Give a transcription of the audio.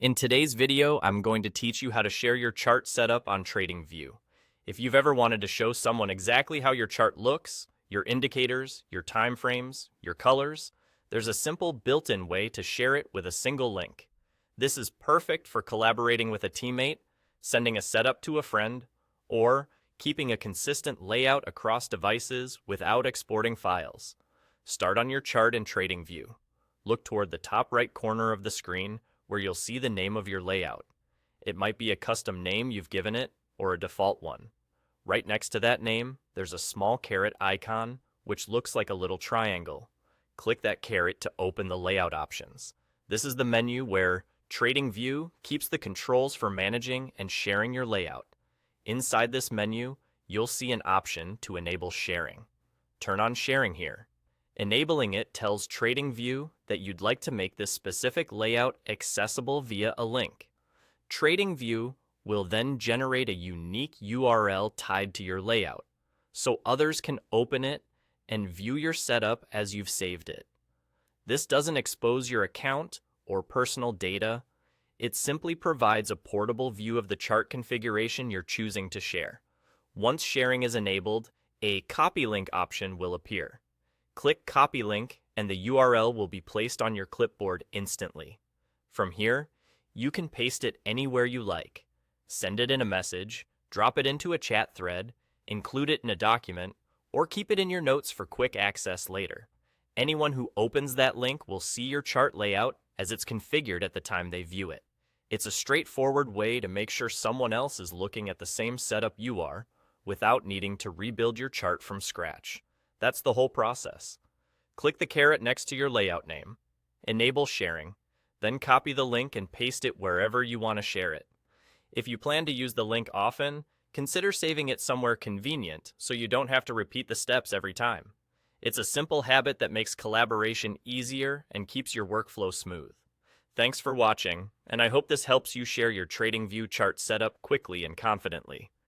In today's video, I'm going to teach you how to share your chart setup on TradingView. If you've ever wanted to show someone exactly how your chart looks, your indicators, your time frames, your colors, there's a simple built-in way to share it with a single link. This is perfect for collaborating with a teammate, sending a setup to a friend, or keeping a consistent layout across devices without exporting files. Start on your chart in TradingView. Look toward the top right corner of the screen where you'll see the name of your layout. It might be a custom name you've given it or a default one. Right next to that name, there's a small caret icon which looks like a little triangle. Click that caret to open the layout options. This is the menu where TradingView keeps the controls for managing and sharing your layout. Inside this menu, you'll see an option to enable sharing. Turn on sharing here. Enabling it tells TradingView that you'd like to make this specific layout accessible via a link. TradingView will then generate a unique URL tied to your layout, so others can open it and view your setup as you've saved it. This doesn't expose your account or personal data. It simply provides a portable view of the chart configuration you're choosing to share. Once sharing is enabled, a copy link option will appear. Click Copy Link and the URL will be placed on your clipboard instantly. From here, you can paste it anywhere you like. Send it in a message, drop it into a chat thread, include it in a document, or keep it in your notes for quick access later. Anyone who opens that link will see your chart layout as it's configured at the time they view it. It's a straightforward way to make sure someone else is looking at the same setup you are without needing to rebuild your chart from scratch. That's the whole process. Click the caret next to your layout name, enable sharing, then copy the link and paste it wherever you want to share it. If you plan to use the link often, consider saving it somewhere convenient so you don't have to repeat the steps every time. It's a simple habit that makes collaboration easier and keeps your workflow smooth. Thanks for watching, and I hope this helps you share your TradingView chart setup quickly and confidently.